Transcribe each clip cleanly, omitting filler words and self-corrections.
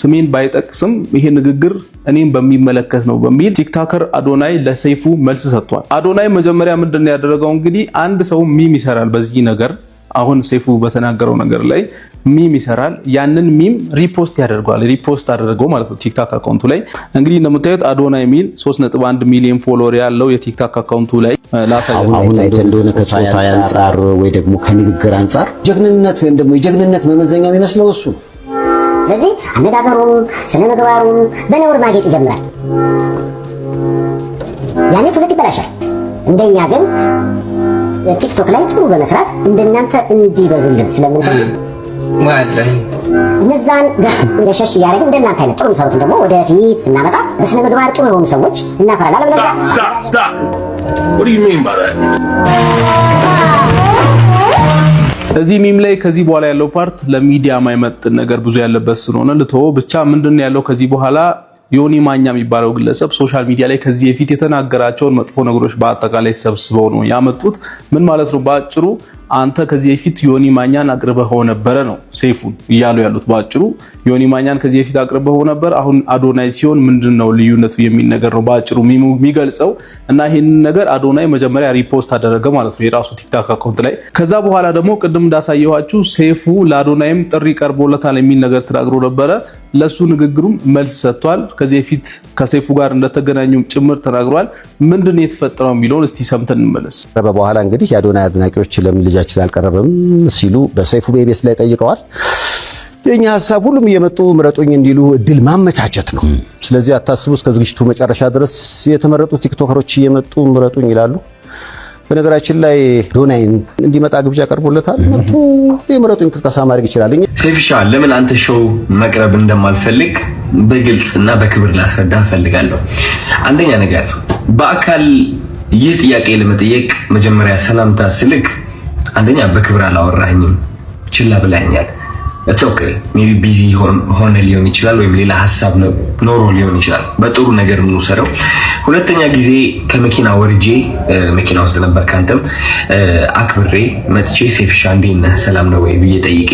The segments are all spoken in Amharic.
ስሜን ባይጠቅስም ይሄ ንግግር እኔን በሚመለከት ነው በሚል ቲክቶከር አዶናይ ለሰይፉ መልስ ሰጥቷል። አዶናይ መጀመሪያ ምንድነው ያደረገው? እንግዲህ አንድ ሰው ሚም ይሰራል በዚህ ነገር አሁን ሰይፉ በተናገረው ነገር ላይ ሚም ይሰራል። ያንን ሚም ሪፖስት ያደርጋል። ሪፖስት አደረገው ማለት ነው ቲክቶክ አካውንቱ ላይ። እንግዲህ እንደምታዩት አዶናይ ሚል 3.1 ሚሊዮን ፎሎወር ያለው የቲክቶክ አካውንቱ ላይ ላሳየው። አሁን ላይ እንደሆነ ከጾታ አንፃር ወይ ደግሞ ከንግግር አንፃር ጀግንነት ወይም ደግሞ የጀግንነት መመዘኛ የሚመስለው እሱ። ስለዚህ አነጋገሩም ስነ ምግባሩም በነውር ማጌጥ ይጀምራል። ያኔ ትውልድ ይበላሻል። እንደኛ ግን ቲክቶክ ላይ ጥሩ በመስራት እንደናንተ እንዲበዙልን ስለምንፈልግ እነዛን ገሸሽ እያደረግን እንደናንተ አይነት ጥሩ ሰዎች ደግሞ ወደፊት እናመጣ በስነ ምግባር ጥሩ የሆኑ ሰዎች እናፈራለን። እዚህ ሚም ላይ ከዚህ በኋላ ያለው ፓርት ለሚዲያ የማይመጥን ነገር ብዙ ያለበት ስለሆነ ልተው ብቻ። ምንድነው ያለው ከዚህ በኋላ ዮኒ ማኛ የሚባለው ግለሰብ ሶሻል ሚዲያ ላይ ከዚህ በፊት የተናገራቸውን መጥፎ ነገሮች በአጠቃላይ ሰብስበው ነው ያመጡት። ምን ማለት ነው? ባጭሩ አንተ ከዚህ በፊት ዮኒ ማኛን አቅርበው ነበር ነው ሰይፉን እያሉ ያሉት። ባጭሩ ዮኒ ማኛን ከዚህ በፊት አቅርበው ነበር፣ አሁን አዶናይ ሲሆን ምንድነው ልዩነቱ የሚል ነገር ነው ባጭሩ የሚገልጸው። እና ይሄን ነገር አዶናይ መጀመሪያ ሪፖስት አደረገ ማለት ነው የራሱ ቲክቶክ አካውንት ላይ። ከዛ በኋላ ደግሞ ቅድም እንዳሳየኋችሁ ሰይፉ ለአዶናይም ጥሪ ቀርቦለታል የሚል ነገር ተናግሮ ነበረ። ለሱ ንግግሩም መልስ ሰጥቷል። ከዚህ በፊት ከሰይፉ ጋር እንደተገናኙ ጭምር ተናግሯል። ምንድነው የተፈጠረው የሚለውን እስቲ ሰምተን እንመለስ። በኋላ እንግዲህ የአዶናይ አድናቂዎች ለምን ልጃችን አልቀረበም ሲሉ በሰይፉ ቤቤስ ላይ ጠይቀዋል። የኛ ሐሳብ ሁሉም እየመጡ ምረጡኝ እንዲሉ እድል ማመቻቸት ነው። ስለዚህ አታስቡ፣ እስከ ዝግጅቱ መጨረሻ ድረስ የተመረጡ ቲክቶከሮች እየመጡ ምረጡኝ ይላሉ። በነገራችን ላይ አዶናይ እንዲመጣ ግብዣ ቀርቦለታል። መጥቶ የምረጡኝ እንቅስቃሴ ማድረግ ይችላል። ሰይፍሻ ለምን አንተ ሾው መቅረብ እንደማልፈልግ በግልጽና በክብር ላስረዳ ፈልጋለሁ። አንደኛ ነገር በአካል ይህ ጥያቄ ለመጠየቅ መጀመሪያ ሰላምታ ስልክ አንደኛ በክብር አላወራኝም፣ ችላ ብላኛል። ኦኬ ሜቢ ቢዚ ሆነ ሊሆን ይችላል፣ ወይም ሌላ ሐሳብ ኖሮ ሊሆን ይችላል። በጥሩ ነገር ምን ወሰደው። ሁለተኛ ጊዜ ከመኪና ወርጄ መኪና ውስጥ ነበር ካንተም አክብሬ መጥቼ ሰይፍሻ እንዴት ነህ ሰላም ነው ወይ ብዬ ጠይቄ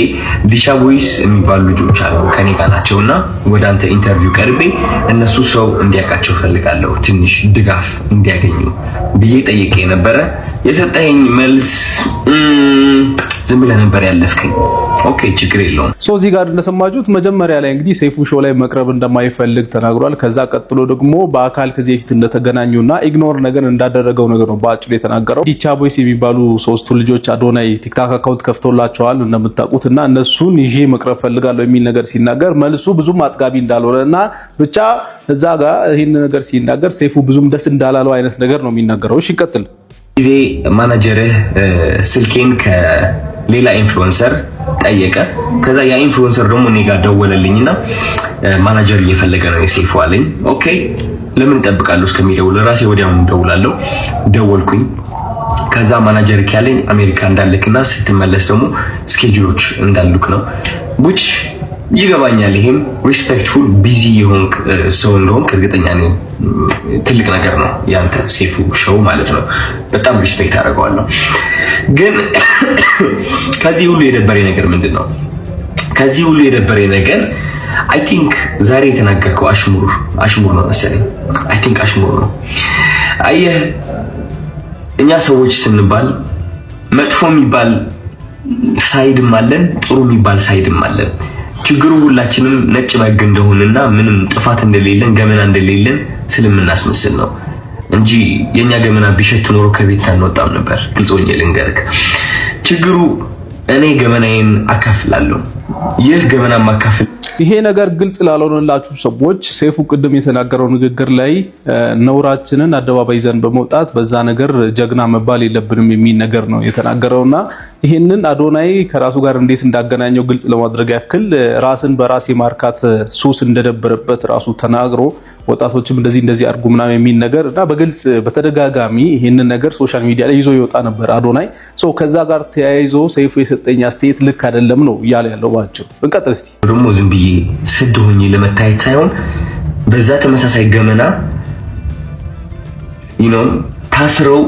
ዲሻ ቦይስ የሚባሉ ልጆች አሉ ከኔ ጋር ናቸውና ወደ አንተ ኢንተርቪው ቀርቤ እነሱ ሰው እንዲያውቃቸው ፈልጋለሁ ትንሽ ድጋፍ እንዲያገኙ ብዬ ጠይቄ ነበረ። የሰጠኝ መልስ ዝም ብለህ ነበር ያለፍከኝ። ኦኬ ችግር የለውም። እዚህ ጋር እንደሰማችሁት መጀመሪያ ላይ እንግዲህ ሰይፉ ሾው ላይ መቅረብ እንደማይፈልግ ተናግሯል። ከዛ ቀጥሎ ደግሞ በአካል ከዚህ በፊት እንደተገናኙና ኢግኖር ነገር እንዳደረገው ነገር ነው በአጭሩ የተናገረው። ዲቻ ቦይስ የሚባሉ ሶስቱ ልጆች አዶናይ ቲክቶክ አካውንት ከፍቶላቸዋል እንደምታውቁትና እነሱን ይዤ መቅረብ ፈልጋለሁ የሚል ነገር ሲናገር መልሱ ብዙም አጥጋቢ እንዳልሆነና ብቻ እዛ ጋር ይሄን ነገር ሲናገር ሰይፉ ብዙም ደስ እንዳላለው አይነት ነገር ነው የሚናገረው። እሺ እንቀጥል። ጊዜ ማናጀርህ ስልኬን ከሌላ ኢንፍሉዌንሰር ጠየቀ። ከዛ ያ ኢንፍሉዌንሰር ደግሞ እኔ ጋር ደወለልኝና ማናጀር እየፈለገ ነው የሰይፉ አለኝ። ኦኬ ለምን እጠብቃለሁ እስከሚደውል ራሴ ወዲያውኑ ደውላለሁ። ደወልኩኝ። ከዛ ማናጀር ያለኝ አሜሪካ እንዳልክና ስትመለስ ደግሞ ስኬጁሎች እንዳሉክ ነው which ይገባኛል። ይሄም ሪስፔክትፉል ቢዚ የሆንክ ሰው እንደሆንክ እርግጠኛ ነኝ። ትልቅ ነገር ነው ያንተ ሰይፉ ሾው ማለት ነው። በጣም ሪስፔክት አደርገዋለሁ። ግን ከዚህ ሁሉ የደበረኝ ነገር ምንድነው? ከዚህ ሁሉ የደበረኝ ነገር አይ ቲንክ ዛሬ የተናገርከው አሽሙር ነው መሰለኝ። አይ ቲንክ አሽሙር ነው። አየህ እኛ ሰዎች ስንባል መጥፎ የሚባል ሳይድም አለን፣ ጥሩ የሚባል ሳይድም አለን። ችግሩ ሁላችንም ነጭ በግ እንደሆነና ምንም ጥፋት እንደሌለን ገመና እንደሌለን ስለምናስመስል ነው እንጂ የኛ ገመና ቢሸት ኖሮ ከቤት አንወጣም ነበር። ግልጽ ሆኜ ልንገርክ፣ ችግሩ እኔ ገመናዬን አካፍላለሁ። ይህ ገመና ማካፈል ይሄ ነገር ግልጽ ላልሆነላችሁ ሰዎች ሰይፉ ቅድም የተናገረው ንግግር ላይ ነውራችንን አደባባይ ይዘን በመውጣት በዛ ነገር ጀግና መባል የለብንም የሚል ነገር ነው የተናገረውና ይሄንን አዶናይ ከራሱ ጋር እንዴት እንዳገናኘው ግልጽ ለማድረግ ያክል ራስን በራስ የማርካት ሱስ እንደደበረበት ራሱ ተናግሮ ወጣቶችም እንደዚህ አድርጉ ምናምን የሚል ነገር እና በግልጽ በተደጋጋሚ ይሄንን ነገር ሶሻል ሚዲያ ላይ ይዞ ይወጣ ነበር አዶናይ። ከዛ ጋር ተያይዞ ሰይፉ የሰጠኝ አስተያየት ልክ አይደለም ነው እያለ ያለው ባጭሩ። እንቀጥል እስቲ። ደግሞ ዝም ብዬ ስድ ሆኜ ለመታየት ሳይሆን በዛ ተመሳሳይ ገመና ታስረው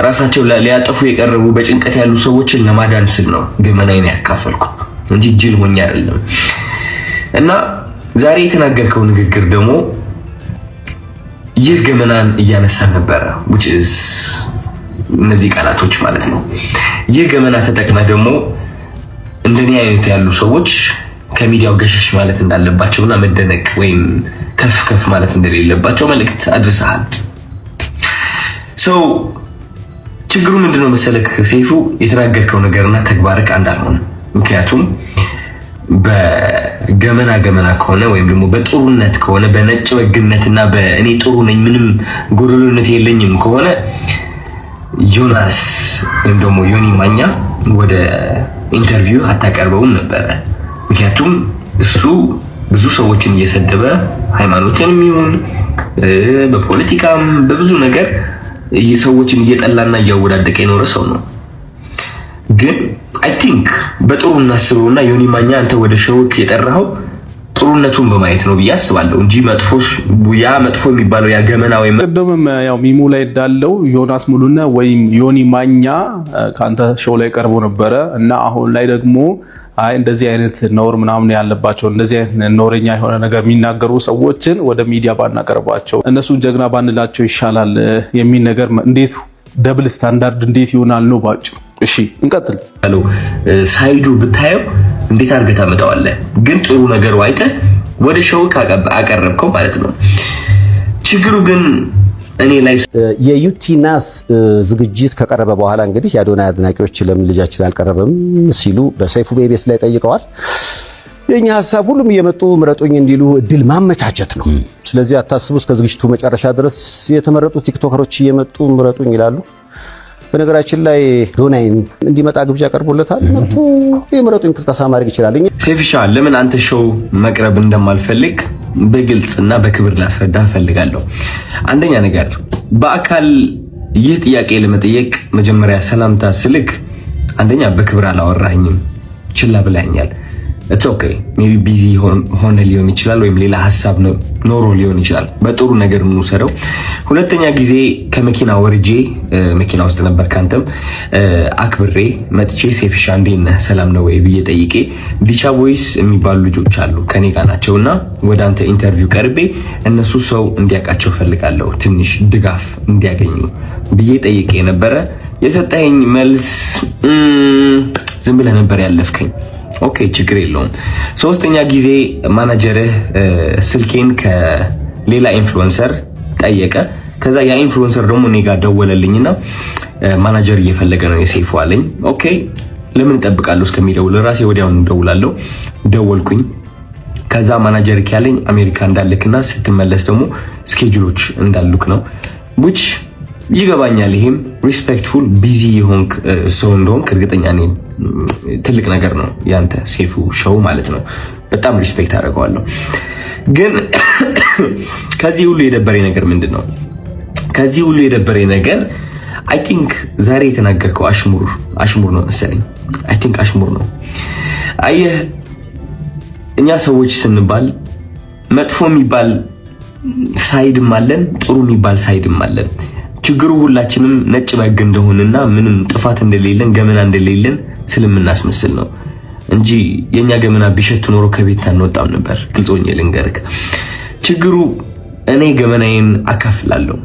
ራሳቸው ሊያጠፉ የቀረቡ በጭንቀት ያሉ ሰዎችን ለማዳን ስል ነው ገመናዬን ያካፈልኩት እንጂ ጅል ሆኜ አይደለም። እና ዛሬ የተናገርከው ንግግር ደግሞ ይህ ገመናን እያነሳ ነበረ which is እነዚህ ቃላቶች ማለት ነው። ይህ ገመና ተጠቅመ ደግሞ እንደኔ አይነት ያሉ ሰዎች ከሚዲያው ገሸሽ ማለት እንዳለባቸውና መደነቅ ወይም ከፍ ከፍ ማለት እንደሌለባቸው መልእክት አድርሰሃል። ችግሩ ምንድነው መሰለክ ሰይፉ፣ የተናገርከው ነገርና ተግባርክ አንድ አልሆነ። ምክንያቱም በገመና ከሆነ ወይም ደግሞ በጥሩነት ከሆነ በነጭ ወግነትና በእኔ ጥሩ ነኝ ምንም ጎደሎነት የለኝም ከሆነ ዮናስ ወይም ደግሞ ዮኒ ማኛ ወደ ኢንተርቪው አታቀርበውም ነበረ። ምክንያቱም እሱ ብዙ ሰዎችን እየሰደበ ሃይማኖትንም ይሁን በፖለቲካም በብዙ ነገር ሰዎችን እየጠላና እያወዳደቀ የኖረ ሰው ነው። ግን አይ ቲንክ በጥሩ እናስበውና ዮኒ ማኛ አንተ ወደ ሾውክ የጠራኸው ጥሩነቱን በማየት ነው ብዬ አስባለሁ እንጂ መጥፎ የሚባለው ያ ገመና ወይም ቀደምም ያው ሚሙ ላይ እንዳለው ዮናስ ሙሉነ ወይም ዮኒ ማኛ ካንተ ሾው ላይ ቀርቦ ነበረ እና አሁን ላይ ደግሞ አይ እንደዚህ አይነት ነውር ምናምን ያለባቸው እንደዚህ አይነት ነውረኛ የሆነ ነገር የሚናገሩ ሰዎችን ወደ ሚዲያ ባናቀርባቸው እነሱን ጀግና ባንላቸው ይሻላል የሚል ነገር እንዴት ደብል ስታንዳርድ እንዴት ይሆናል ነው ባጭሩ። እሺ እንቀጥል። ሳይዱ ብታየው እንዴት አድርገህ ታመጣዋለህ? ግን ጥሩ ነገር አይተህ ወደ ሾው አቀረብከው ማለት ነው። ችግሩ ግን እኔ ላይ የዩቲናስ ዝግጅት ከቀረበ በኋላ እንግዲህ የአዶናይ አድናቂዎች ለምን ልጃችን አልቀረበም ሲሉ በሰይፉ ቤቤስ ላይ ጠይቀዋል። የኛ ሐሳብ ሁሉም እየመጡ ምረጡኝ እንዲሉ እድል ማመቻቸት ነው። ስለዚህ አታስቡ፣ እስከ ዝግጅቱ መጨረሻ ድረስ የተመረጡ ቲክቶከሮች እየመጡ ምረጡኝ ይላሉ። በነገራችን ላይ ዶናይን እንዲመጣ ግብዣ ቀርቦለታል። መጥቶ የምረጡኝ እንቅስቃሴ ማድረግ ይችላል። ሴፊሻ ለምን አንተ ሾው መቅረብ እንደማልፈልግ በግልጽና በክብር ላስረዳ ፈልጋለሁ። አንደኛ ነገር በአካል ይህ ጥያቄ ለመጠየቅ መጀመሪያ ሰላምታ ስልክ አንደኛ በክብር አላወራኝም፣ ችላ ብላኛል። it's okay maybe busy ሆነ ሊሆን ይችላል ወይም ሌላ ሐሳብ ኖሮ ሊሆን ይችላል። በጥሩ ነገር ምን ወሰደው። ሁለተኛ ጊዜ ከመኪና ወርጄ መኪና ውስጥ ነበር ካንተም አክብሬ መጥቼ ሴፊሻ እንዴት ነህ ሰላም ነው ወይ ብዬ ጠይቄ ዲቻ ቦይስ የሚባሉ ልጆች አሉ ከኔ ጋር ናቸውና ወደ አንተ ኢንተርቪው ቀርቤ እነሱ ሰው እንዲያውቃቸው ፈልጋለሁ ትንሽ ድጋፍ እንዲያገኙ ብዬ ጠይቄ ነበረ። የሰጠኸኝ መልስ ዝም ብለህ ነበር ያለፍከኝ። ኦኬ ችግር የለውም። ሶስተኛ ጊዜ ማናጀርህ ስልኬን ከሌላ ኢንፍሉዌንሰር ጠየቀ። ከዛ ያ ኢንፍሉዌንሰር ደግሞ እኔ ጋር ደወለልኝና ማናጀር እየፈለገ ነው የሰይፉ አለኝ። ኦኬ ለምን እጠብቃለሁ እስከሚደውል ራሴ ወዲያውኑ ደውላለሁ። ደወልኩኝ። ከዛ ማናጀር ያለኝ አሜሪካ እንዳልክና ስትመለስ ደግሞ ስኬጁሎች እንዳሉክ ነው which ይገባኛል። ይሄም ሪስፔክትፉል ቢዚ የሆንክ ሰው እንደሆንክ እርግጠኛ ነኝ። ትልቅ ነገር ነው ያንተ ሰይፉ ሾው ማለት ነው። በጣም ሪስፔክት አደርገዋለሁ። ግን ከዚህ ሁሉ የደበረኝ ነገር ምንድነው? ከዚህ ሁሉ የደበረኝ ነገር አይ ቲንክ ዛሬ የተናገርከው አሽሙር ነው መሰለኝ። አይ ቲንክ አሽሙር ነው። አየህ እኛ ሰዎች ስንባል መጥፎ የሚባል ሳይድም አለን፣ ጥሩ የሚባል ሳይድም አለን። ችግሩ ሁላችንም ነጭ በግ እንደሆነና ምንም ጥፋት እንደሌለን ገመና እንደሌለን ስለምናስመስል ነው እንጂ የኛ ገመና ቢሸት ኖሮ ከቤት አንወጣም ነበር። ግልጾኝ ልንገርክ፣ ችግሩ እኔ ገመናዬን አካፍላለሁ።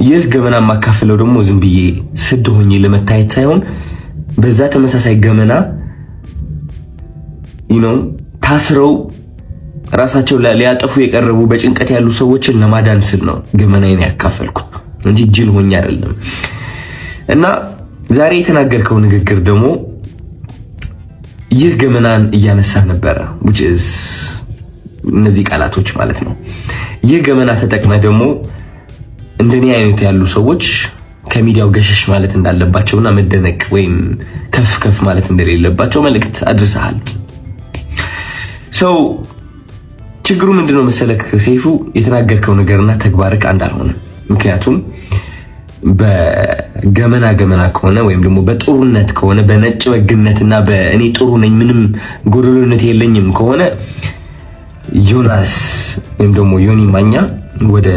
ይህ ገመና ማካፈለው ደግሞ ዝም ብዬ ስድ ሆኜ ለመታየት ሳይሆን በዛ ተመሳሳይ ገመና ታስረው ራሳቸው ሊያጠፉ የቀረቡ በጭንቀት ያሉ ሰዎችን ለማዳን ስል ነው ገመናዬን ያካፈልኩት እንጂ ጅል ሆኜ አይደለም። እና ዛሬ የተናገርከው ንግግር ደግሞ ይህ ገመናን እያነሳ ነበረ which is እነዚህ ቃላቶች ማለት ነው። ይህ ገመና ተጠቅመ ደግሞ እንደኔ አይነት ያሉ ሰዎች ከሚዲያው ገሸሽ ማለት እንዳለባቸውና መደነቅ ወይም ከፍ ከፍ ማለት እንደሌለባቸው መልእክት አድርሰሃል። ችግሩ ምንድነው መሰለክ ሰይፉ፣ የተናገርከው ነገርና ተግባርክ አንድ አልሆነ። ምክንያቱም በገመና ከሆነ ወይም ደግሞ በጥሩነት ከሆነ በነጭ ወግነትና በእኔ ጥሩ ነኝ ምንም ጎደሎነት የለኝም ከሆነ ዮናስ ወይም ደግሞ ዮኒ ማኛ ወደ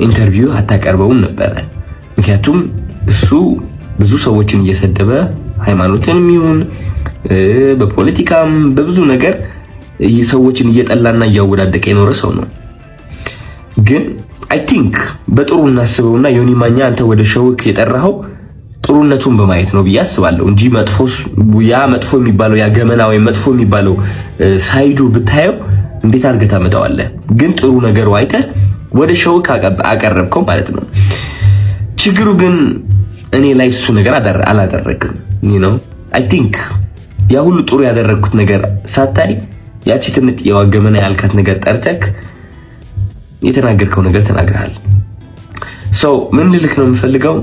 ኢንተርቪው አታቀርበውም ነበረ። ምክንያቱም እሱ ብዙ ሰዎችን እየሰደበ ሃይማኖትንም ይሁን በፖለቲካም በብዙ ነገር ሰዎችን እየጠላና እያወዳደቀ የኖረ ሰው ነው። ግን አይ ቲንክ በጥሩ እናስበውና ዮኒ ማኛ አንተ ወደ ሸውክ የጠራኸው ጥሩነቱን በማየት ነው ብዬ አስባለሁ እንጂ መጥፎ የሚባለው ያ ገመና ወይ መጥፎ የሚባለው ሳይዱ ብታየው እንዴት አድርገህ ታመጣዋለህ? ግን ጥሩ ነገሩ አይተህ ወደ ሸውክ አቀረብከው ማለት ነው። ችግሩ ግን እኔ ላይ እሱ ነገር አላደረግም። አይ ቲንክ ያ ሁሉ ጥሩ ያደረግኩት ነገር ሳታይ ያቺ ትንጥ የዋገመና ያልካት ነገር ጠርተክ የተናገርከው ነገር ተናግረሃል። ሰው ምን ልልክ ነው የምፈልገው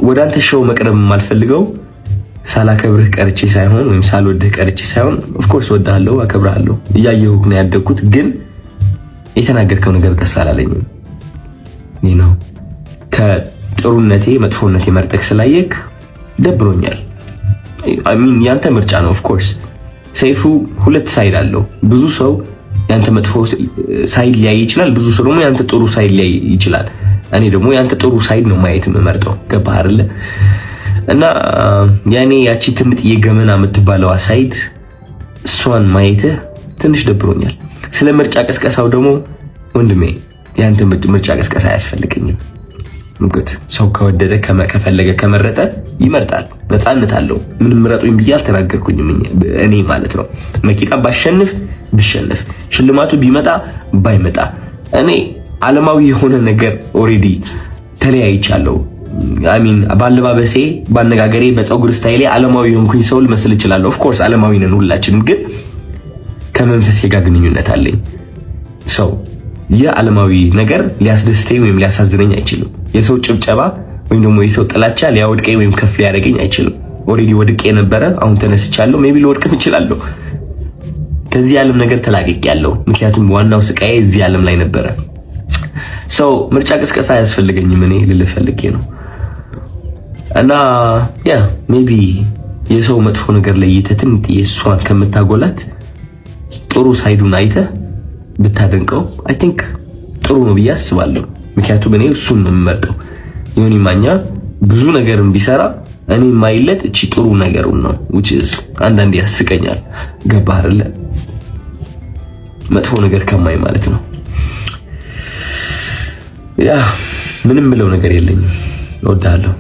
ወደ አንተ ሾው መቅረብ የማልፈልገው ሳላከብርህ ቀርቼ ሳይሆን ወይም ሳልወድህ ቀርቼ ሳይሆን ኦፍ ኮርስ ወድሃለሁ፣ አከብርሃለሁ፣ እያየሁህ ነው ያደግኩት። ግን የተናገርከው ነገር ደስ አላለኝም። ከጥሩነቴ መጥፎነቴ መርጠክ ስላየክ ደብሮኛል። ያንተ ምርጫ ነው። ኦፍ ኮርስ ሰይፉ ሁለት ሳይድ አለው። ብዙ ሰው ያንተ መጥፎ ሳይድ ሊያይ ይችላል፣ ብዙ ሰው ደግሞ ያንተ ጥሩ ሳይድ ሊያይ ይችላል። እኔ ደግሞ ያንተ ጥሩ ሳይድ ነው ማየት የምመርጠው። ገባህ አይደለ? እና ያኔ ያቺ ትምጥ የገመና የምትባለው ሳይድ እሷን ማየትህ ትንሽ ደብሮኛል። ስለ ምርጫ ቀስቀሳው ደግሞ ወንድሜ ያንተ ምርጫ ቀስቀሳ አያስፈልገኝም። እንግዲህ ሰው ከወደደ ከፈለገ ከመረጠ ይመርጣል፣ ነፃነት አለው። ምንም ምረጡኝ ብዬ አልተናገርኩኝም እኔ ማለት ነው። መኪና ብሸነፍ ሽልማቱ ቢመጣ ባይመጣ እኔ ዓለማዊ የሆነ ነገር ኦሬዲ ተለያይቻለሁ። አሚን ባለባበሴ፣ ባነጋገሬ፣ በፀጉር ስታይሌ ዓለማዊ የሆንኩኝ ሰው ልመስል እችላለሁ። ኦፍ ኮርስ ዓለማዊ ነን ሁላችንም፣ ግን ከመንፈሴ ጋር ግንኙነት አለኝ። ሰው የዓለማዊ ነገር ሊያስደስተኝ ወይም ሊያሳዝነኝ አይችልም። የሰው ጭብጨባ ወይም ደግሞ የሰው ጥላቻ ሊያወድቀኝ ወይም ከፍ ሊያደርገኝ አይችልም። ኦሬዲ ወድቄ ነበረ፣ አሁን ተነስቻለሁ። ሜቢ ልወድቅም እችላለሁ። ከዚህ ዓለም ነገር ተላቅቄያለሁ። ምክንያቱም ዋናው ስቃዬ እዚህ ዓለም ላይ ነበረ። ሰው ምርጫ ቅስቀሳ አያስፈልገኝም እኔ ልልህ ፈልጌ ነው። እና ያ ሜቢ የሰው መጥፎ ነገር ለይተህ ትንጥዬ እሷን ከምታጎላት ጥሩ ሳይዱን አይተህ ብታደንቀው አይ ቲንክ ጥሩ ነው ብዬ አስባለሁ። ምክንያቱም እኔ እሱን ነው የምመርጠው። ዮኒ ማኛ ብዙ ነገርን ቢሰራ እኔ ማይለት እቺ ጥሩ ነገሩን ነው which is አንዳንዴ ያስቀኛል። ገባህ አይደለ? መጥፎ ነገር ከማይ ማለት ነው። ያ ምንም ብለው ነገር የለኝም። እወድሃለሁ።